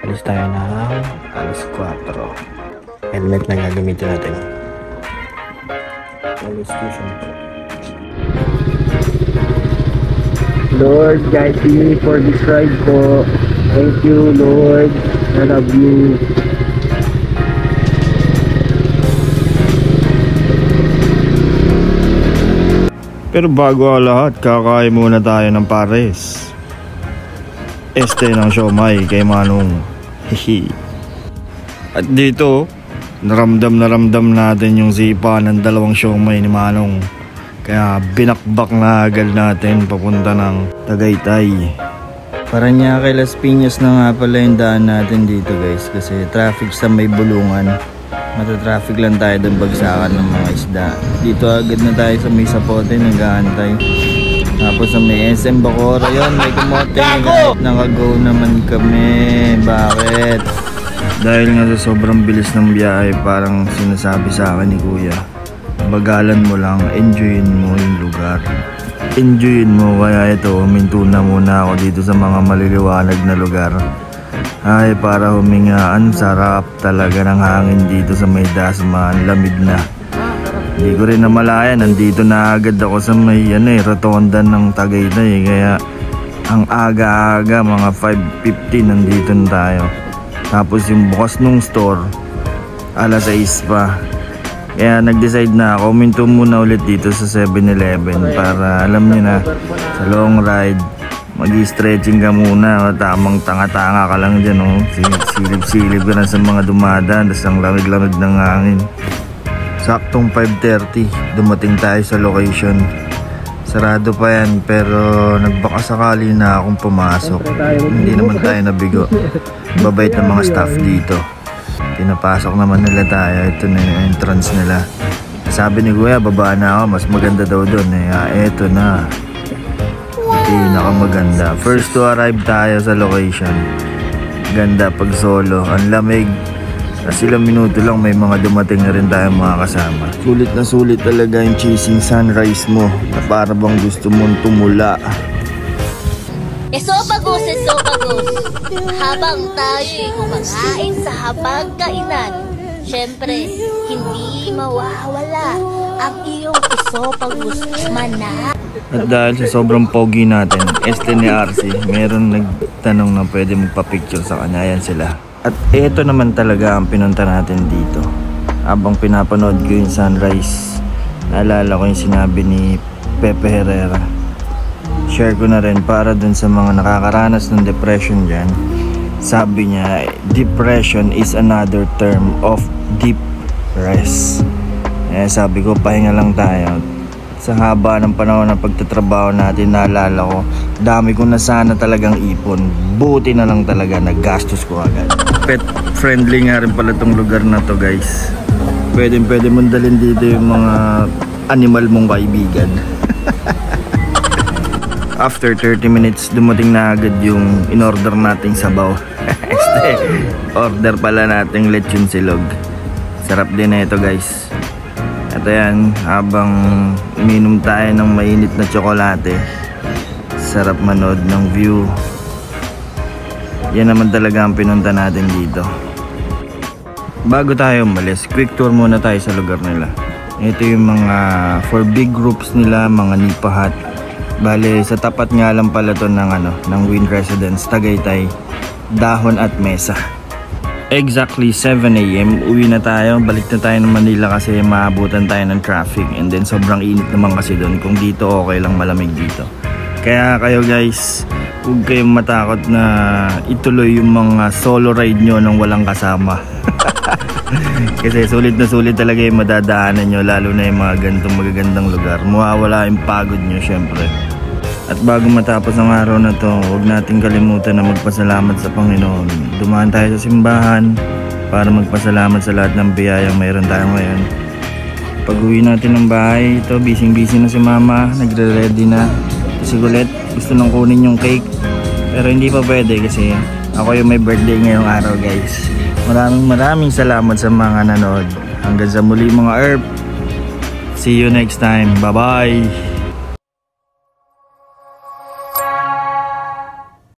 Alis tayo ng alas 4. Helmet na gagamitin natin. Station po. Lord, guide me for this ride po. Thank you, Lord. I love you. Pero bago ang lahat, kakain muna tayo ng pares. Este ng siomai kay Manong. Hihi. At dito, naramdam natin yung sipa ng dalawang siomai ni Manong. Kaya binakbak na agad natin papunta ng Tagaytay. Paranaque, Las Piñas na nga pala yung daan natin dito guys. Kasi traffic sa may bulungan. Matatraffic lang tayo doon bagsakan ng mga isda. Dito agad na tayo sa may sapote, nag-aantay. Tapos sa may SM Bacoor, yun, may kumote. Nakago naman kami. Bakit? Dahil nga sa sobrang bilis ng biyahe, parang sinasabi sa akin ni Kuya, bagalan mo lang, enjoyin mo yung lugar. Enjoyin mo, kaya ito, huminto na muna ako dito sa mga maliliwanag na lugar. Ay, para humingaan, sarap talaga ng hangin dito sa may Dasma, lamig na. Hindi ko rin namalaya, nandito na agad ako sa may rotonda ng Tagaytay. Kaya ang aga-aga, mga 5:50 nandito na tayo. Tapos yung bukas nung store, alas 6 pa. Kaya nag-decide na ako, huminto muna ulit dito sa 7-Eleven para alam niyo na, sa long ride, mag-stretching ka muna, tamang tanga-tanga ka lang dyan, oh. Silip-silip ka na sa mga dumadaan, tas ang lamig-lamig ng hangin. Saktong 5:30, dumating tayo sa location. Sarado pa yan, pero nagbakasakali na akong pumasok. Hindi naman tayo nabigo. Babait ng mga staff dito. Pinapasok naman nila tayo, ito na yung entrance nila. Sabi ni Kuya, baba na ako, mas maganda daw doon. Eto na. Pinakamaganda. First to arrive tayo sa location. Ganda pag solo. Ang lamig. Kasi ilang minuto lang may mga dumating na rin tayong mga kasama. Sulit na sulit talaga yung chasing sunrise mo. Na para bang gusto mong tumula. Esophagus. Habang tayo'y kumakain sa hapagkainan, syempre, hindi mawawala ang iyong esophagus, mana. At dahil sa sobrang pogi natin, este ni RC, meron nagtanong na pwede magpa-picture sa kanya. Ayan sila. At eto naman talaga ang pinunta natin dito. Habang pinapanood ko yung sunrise, naalala ko yung sinabi ni Pepe Herrera. Share ko na rin para dun sa mga nakakaranas ng depression dyan. Sabi niya, depression is another term of deep rest. Sabi ko, pahinga lang tayo. Sa haba ng panahon ng pagtatrabaho natin, naalala ko, dami ko na sana talagang ipon. Buti na lang talaga, naggastos ko agad. Pet friendly nga rin pala tong lugar na to guys. Pwede mong dalhin dito yung mga animal mong kaibigan. After 30 minutes, dumating na agad yung in-order nating sabaw. Order pala nating lechon silog. Sarap din na ito guys. At ayan, habang uminom tayo ng mainit na tsokolate, sarap manood ng view. Yan naman talaga ang pinunta natin dito. Bago tayo umalis, quick tour muna tayo sa lugar nila. Ito yung mga for big groups nila, mga nipa hut. Bale, sa tapat nga lang pala to ng Wynn Residence, Tagaytay, Dahon at Mesa. Exactly 7 AM, uwi na tayo, balik na tayo ng Manila kasi maabutan tayo ng traffic. And then sobrang init naman kasi doon, kung dito okay lang, malamig dito. Kaya kayo guys, huwag kayong matakot na ituloy yung mga solo ride nyo nang walang kasama. Kasi sulit na sulit talaga yung madadaanan nyo, lalo na yung mga ganitong magagandang lugar. Mawawala yung pagod nyo syempre. At bago matapos ang araw na to, huwag natin kalimutan na magpasalamat sa Panginoon. Dumaan tayo sa simbahan para magpasalamat sa lahat ng biyayang mayroon tayo ngayon. Pag uwi natin ng bahay, ito busy na si mama, nagre-ready na. Si Gulet gusto nang kunin yung cake, pero hindi pa pwede kasi ako yung may birthday ngayong araw guys. Maraming salamat sa mga nanood. Hanggang sa muli mga Earth. See you next time. Bye bye.